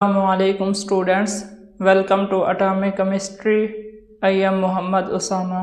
Assalamualaikum students, welcome to Atomic Chemistry. I am Mohammad Usama.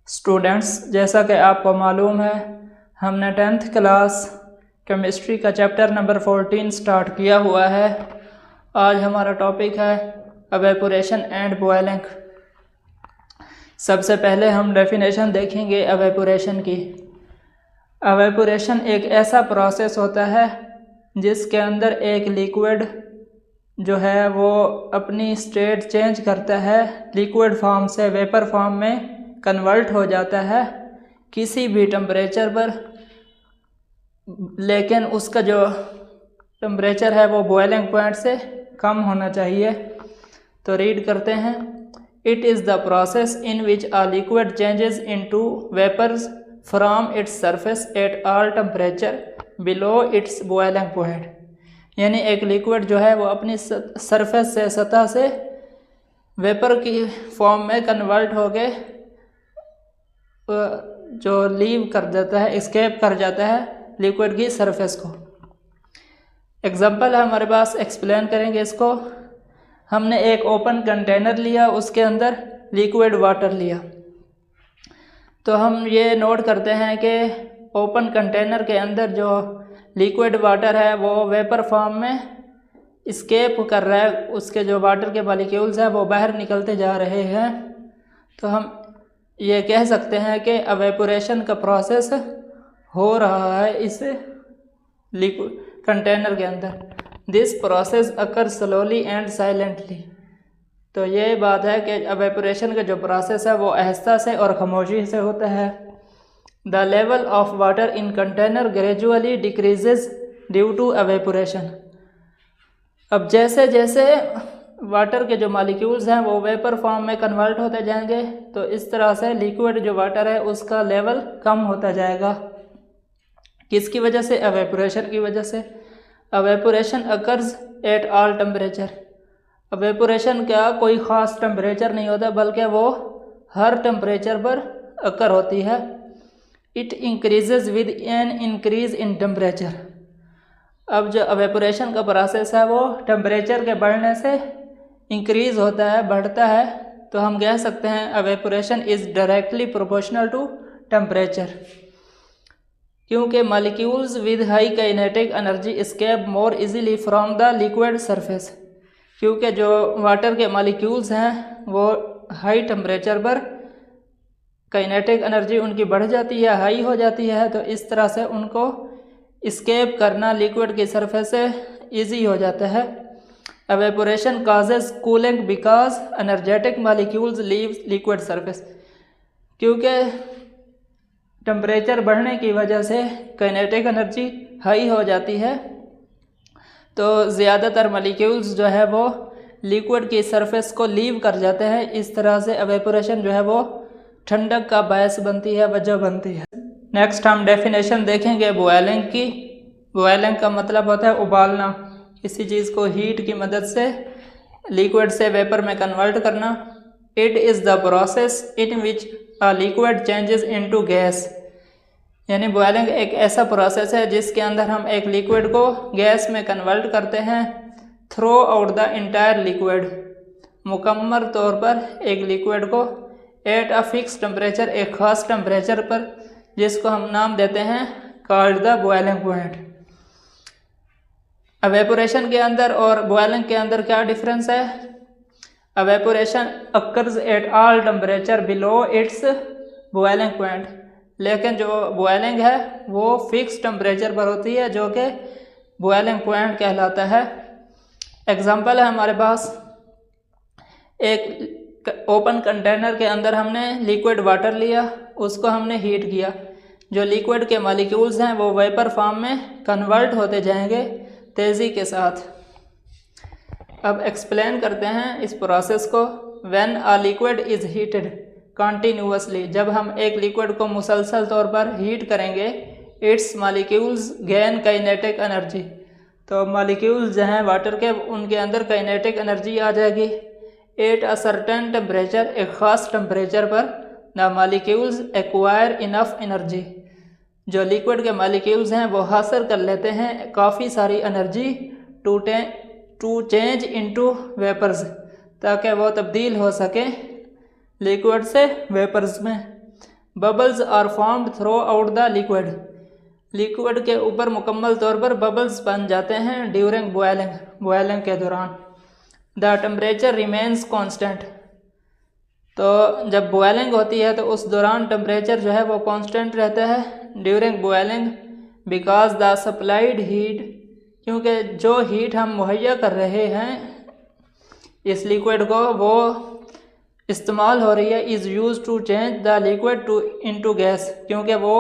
Students, जैसा कि आपको मालूम है हमने 10th क्लास केमिस्ट्री का चैप्टर नंबर 14 स्टार्ट किया हुआ है. आज हमारा टॉपिक है एवेपोरेशन एंड बॉयलिंग. सबसे पहले हम डेफिनेशन देखेंगे एवेपोरेशन की. एवेपोरेशन एक ऐसा प्रोसेस होता है जिसके अंदर एक लिक्विड जो है वो अपनी स्टेट चेंज करता है, लिक्विड फॉर्म से वेपर फॉर्म में कन्वर्ट हो जाता है किसी भी टेम्परेचर पर, लेकिन उसका जो टेम्परेचर है वो बॉइलिंग पॉइंट से कम होना चाहिए. तो रीड करते हैं. It is the process in which a liquid changes into vapours from its surface at all temperature below its boiling point. यानी एक लिक्विड जो है वो अपनी सरफेस से, सतह से वेपर की फॉर्म में कन्वर्ट हो गए जो लीव कर देता है, एस्केप कर जाता है लिक्विड की सरफेस को. एग्जांपल है हमारे पास, एक्सप्लेन करेंगे इसको. हमने एक ओपन कंटेनर लिया, उसके अंदर लिक्विड वाटर लिया. तो हम ये नोट करते हैं कि ओपन कंटेनर के अंदर जो लिक्विड वाटर है वो वेपर फॉर्म में एस्केप कर रहा है, उसके जो वाटर के मॉलिक्यूल्स हैं वो बाहर निकलते जा रहे हैं. तो हम ये कह सकते हैं कि एवेपोरेशन का प्रोसेस हो रहा है इस लिक्विड कंटेनर के अंदर. This process occur slowly and silently. तो ये बात है कि एवेपोरेशन का जो प्रोसेस है वो आहिस्ता से और खामोशी से होता है. The level of water in container gradually decreases due to evaporation. अब जैसे जैसे वाटर के जो मॉलिक्यूल्स हैं वो वेपर फॉर्म में कन्वर्ट होते जाएंगे, तो इस तरह से लिक्विड जो वाटर है उसका लेवल कम होता जाएगा. किसकी वजह से? एवेपोरेशन की वजह से. Evaporation occurs at all temperature. Evaporation का कोई ख़ास टेम्परेचर नहीं होता, बल्कि वो हर टेम्परेचर पर अकर होती है. It increases with an increase in temperature. अब जो एवेपोरेशन का प्रोसेस है वो टेम्परेचर के बढ़ने से इंक्रीज़ होता है, बढ़ता है. तो हम कह सकते हैं evaporation is directly proportional to temperature, क्योंकि molecules with high kinetic energy escape more easily from the liquid surface. क्योंकि जो वाटर के मॉलिक्यूल्स हैं वो हाई टेम्परेचर पर काइनेटिक एनर्जी उनकी बढ़ जाती है, हाई हो जाती है, तो इस तरह से उनको एस्केप करना लिक्विड की सरफेस से ईजी हो जाता है. Evaporation causes cooling because energetic molecules leave liquid surface. क्योंकि टेम्परेचर बढ़ने की वजह से काइनेटिक एनर्जी हाई हो जाती है, तो ज़्यादातर मॉलिक्यूल्स जो है वो लिक्विड की सरफेस को लीव कर जाते हैं. इस तरह से एवेपोरेशन जो है वो ठंडक का बायस बनती है, वजह बनती है. नेक्स्ट हम डेफिनेशन देखेंगे बॉयलिंग की. बॉयलिंग का मतलब होता है उबालना, किसी चीज़ को हीट की मदद से लिक्विड से वेपर में कन्वर्ट करना. It is the process in which a liquid changes into gas. यानी बॉयलिंग एक ऐसा प्रोसेस है जिसके अंदर हम एक लिक्विड को गैस में कन्वर्ट करते हैं through out the entire liquid. मुकम्मल तौर पर एक लिक्विड को एट अ फिक्स टेम्परेचर, एक ख़ास टेम्परेचर पर, जिसको हम नाम देते हैं called the boiling point. Evaporation के अंदर और बॉइलिंग के अंदर क्या डिफरेंस है? Evaporation occurs at all temperature below its boiling point. लेकिन जो बॉइलिंग है वो फिक्स टेम्परेचर पर होती है, जो कि बॉइलिंग पॉइंट कहलाता है. एग्जाम्पल है हमारे पास, एक ओपन कंटेनर के अंदर हमने लिक्विड वाटर लिया, उसको हमने हीट किया. जो लिक्विड के मॉलिक्यूल्स हैं वो वेपर फॉर्म में कन्वर्ट होते जाएंगे तेज़ी के साथ. अब एक्सप्लेन करते हैं इस प्रोसेस को. When a liquid is heated continuously. जब हम एक लिक्विड को मुसलसल तौर पर हीट करेंगे, it's molecules gain kinetic energy. तो मॉलिक्यूल्स जो हैं वाटर के, उनके अंदर काइनेटिक एनर्जी आ जाएगी. एट अ सर्टेन टेम्परेचर, एक ख़ास टेम्परेचर पर, the molecules acquire enough energy. जो लिक्विड के मॉलिक्यूल्स हैं वो हासिल कर लेते हैं काफ़ी सारी energy to change into vapours, ताकि वो तब्दील हो सके लिक्विड से वेपर्स में। Bubbles are formed throughout the liquid, liquid के ऊपर मुकम्मल तौर पर बबल्स बन जाते हैं ड्यूरिंग बॉयलिंग, बॉयलिंग के दौरान। द टेम्परेचर रिमेन्स कांस्टेंट, तो जब बॉयलिंग होती है तो उस दौरान टेम्परेचर जो है वो कांस्टेंट रहता है during boiling, because the supplied heat, क्योंकि जो हीट हम मुहैया कर रहे हैं इस लिक्विड को वो इस्तेमाल हो रही है, is use to change the liquid to into gas, क्योंकि वो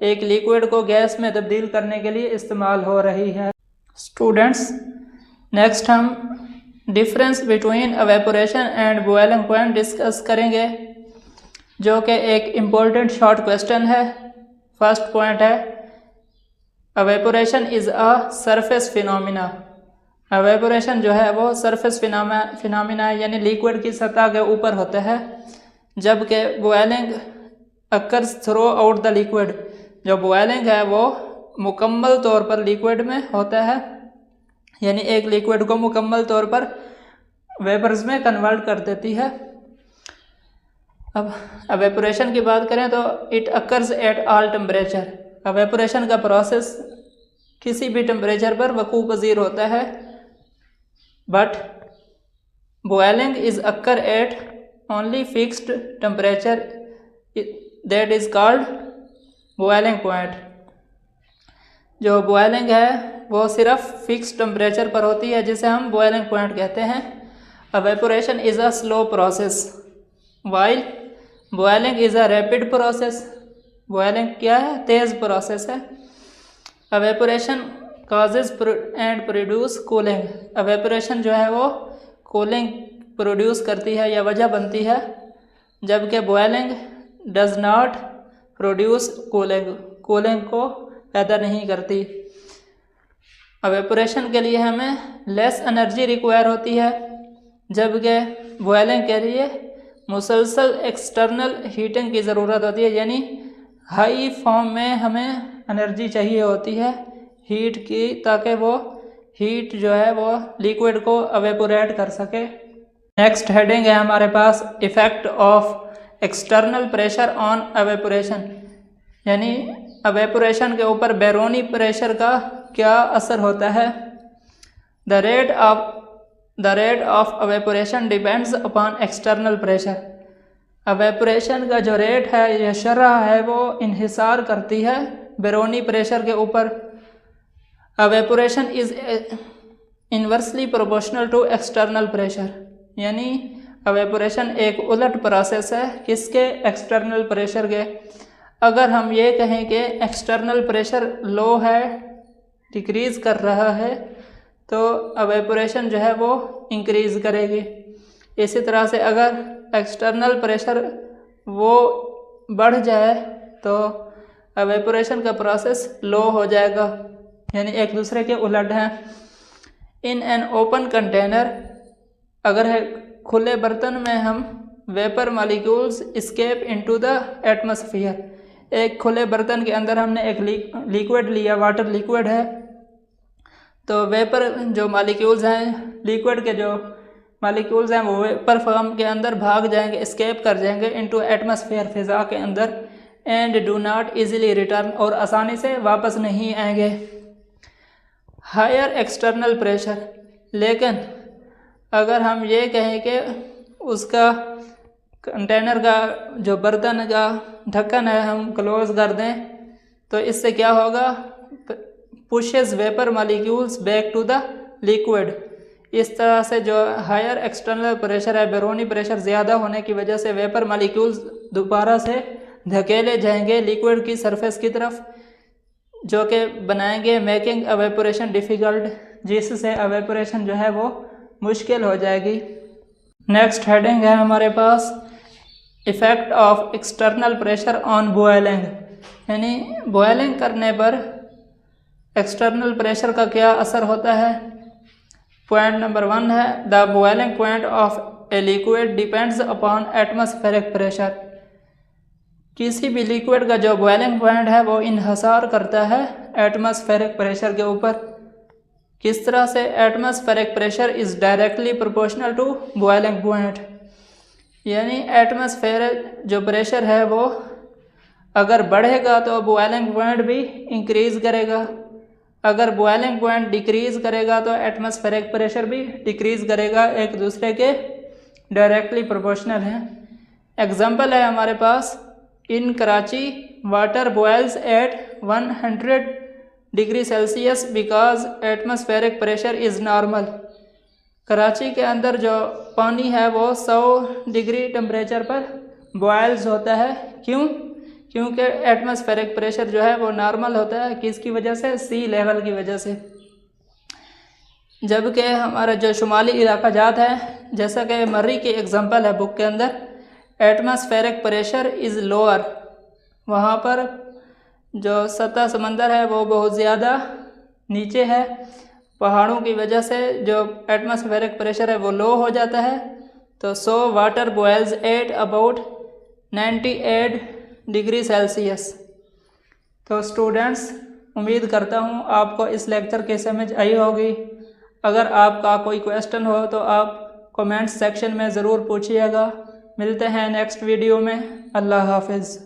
एक लिक्विड को गैस में तब्दील करने के लिए इस्तेमाल हो रही है। स्टूडेंट्स, नेक्स्ट हम difference between evaporation and boiling point discuss करेंगे, जो कि एक इम्पोर्टेंट शॉर्ट क्वेश्चन है। फर्स्ट पॉइंट है evaporation is a surface phenomena, evaporation जो है वो सरफेस फिनोमिना यानी लिक्विड की सतह के ऊपर होता है, जबकि boiling occurs through out the liquid, जो बॉयलिंग है वो मुकम्मल तौर पर लिक्विड में होता है, यानी एक लिक्विड को मुकम्मल तौर पर वेपर्स में कन्वर्ट कर देती है। अब एवेपोरेशन की बात करें तो it occurs at all temperature, evaporation का प्रोसेस किसी भी टेम्परेचर पर वकूफ़ पज़ीर होता है, but boiling is occur at only fixed temperature, that is called boiling point. जो बॉयलिंग है वो सिर्फ फिक्स टेम्परेचर पर होती है, जिसे हम बॉयलिंग पॉइंट कहते हैं। Evaporation is a slow process while boiling is a rapid process, boiling क्या है, तेज़ प्रोसेस है। Evaporation causes and produce cooling, evaporation जो है वो कूलिंग प्रोड्यूस करती है या वजह बनती है, जबकि boiling does not produce cooling, cooling को पैदा नहीं करती। एवेपोरेशन के लिए हमें लेस एनर्जी रिक्वायर होती है, जबकि बॉयलिंग के लिए मुसलसल एक्सटर्नल हीटिंग की ज़रूरत होती है, यानी हाई फॉर्म में हमें एनर्जी चाहिए होती है हीट की, ताकि वो हीट जो है वो लिक्विड को एवेपोरेट कर सके। नेक्स्ट हेडिंग है हमारे पास effect of external pressure on evaporation, यानी एवेपोरेशन के ऊपर बैरोनी प्रेशर का क्या असर होता है। The rate of evaporation depends upon external pressure, evaporation का जो रेट है या शरह है वो इन्हिसार करती है बैरोनी प्रेशर के ऊपर। Evaporation is inversely proportional to external pressure, यानी एवेपोरेशन एक उलट प्रोसेस है किसके, एक्सटर्नल प्रेशर के। अगर हम ये कहें कि एक्सटर्नल प्रेशर लो है, डिक्रीज़ कर रहा है, तो एवेपोरेशन जो है वो इंक्रीज़ करेगी। इसी तरह से अगर एक्सटर्नल प्रेशर वो बढ़ जाए तो एवेपोरेशन का प्रोसेस लो हो जाएगा, यानी एक दूसरे के उलट हैं। इन एन ओपन कंटेनर, अगर है खुले बर्तन में हम vapour molecules escape into the atmosphere, एक खुले बर्तन के अंदर हमने एक लिक्विड लिया, वाटर लिक्विड है, तो वेपर जो मॉलिक्यूल्स हैं, लिक्विड के जो मॉलिक्यूल्स हैं वो वेपर फॉर्म के अंदर भाग जाएंगे, एस्केप कर जाएंगे इनटू एटमॉस्फेयर, फिज़ा के अंदर, and do not easily return, और आसानी से वापस नहीं आएंगे। हायर एक्सटर्नल प्रेशर, लेकिन अगर हम ये कहें कि उसका कंटेनर का जो बर्तन का ढक्कन है हम क्लोज कर दें, तो इससे क्या होगा, pushes vapour molecules back to the liquid. इस तरह से जो हायर एक्सटर्नल प्रेशर है, बैरोनी प्रेशर ज़्यादा होने की वजह से वेपर मॉलिक्यूल्स दोबारा से धकेले जाएंगे लिक्विड की सरफेस की तरफ, जो कि बनाएंगे मेकिंग एवेपोरेशन डिफ़िकल्ट, जिससे एवेपोरेशन जो है वो मुश्किल हो जाएगी। नेक्स्ट हेडिंग है हमारे पास effect of external pressure on boiling, यानी बॉयलिंग करने पर एक्सटर्नल प्रेशर का क्या असर होता है। पॉइंट नंबर 1 है the boiling point of a liquid depends upon atmospheric pressure, किसी भी लिक्विड का जो बॉयलिंग पॉइंट है वो इन्हिसार करता है एटमॉस्फेरिक प्रेशर के ऊपर। किस तरह से? Atmospheric pressure is directly proportional to boiling point, यानी एटमॉस्फेयर जो प्रेशर है वो अगर बढ़ेगा तो बॉइलिंग पॉइंट भी इंक्रीज़ करेगा, अगर बॉइलिंग पॉइंट डिक्रीज़ करेगा तो एटमॉस्फेरिक प्रेशर भी डिक्रीज़ करेगा, एक दूसरे के डायरेक्टली प्रोपोर्शनल हैं। एग्जांपल है हमारे पास, in Karachi water boils at 100 degree Celsius because atmospheric pressure is normal. Karachi के अंदर जो पानी है वो 100 डिग्री टेम्परेचर पर बॉयल्स होता है। क्यों? क्योंकि एटमॉस्फेरिक प्रेशर जो है वो नॉर्मल होता है। किसकी वजह से? सी लेवल की वजह से। जबकि हमारा जो शुमाली इलाका जात है, जैसा कि मर्री की एग्जांपल है बुक के अंदर, एटमॉस्फेरिक प्रेशर इज़ लोअर, वहाँ पर जो सतह समंदर है वो बहुत ज़्यादा नीचे है, पहाड़ों की वजह से जो एटमॉस्फेरिक प्रेशर है वो लो हो जाता है। तो so water boils at about 98 degree Celsius. तो स्टूडेंट्स, उम्मीद करता हूँ आपको इस लेक्चर की समझ आई होगी। अगर आपका कोई क्वेश्चन हो तो आप कमेंट सेक्शन में ज़रूर पूछिएगा। मिलते हैं नेक्स्ट वीडियो में। अल्लाह हाफिज़।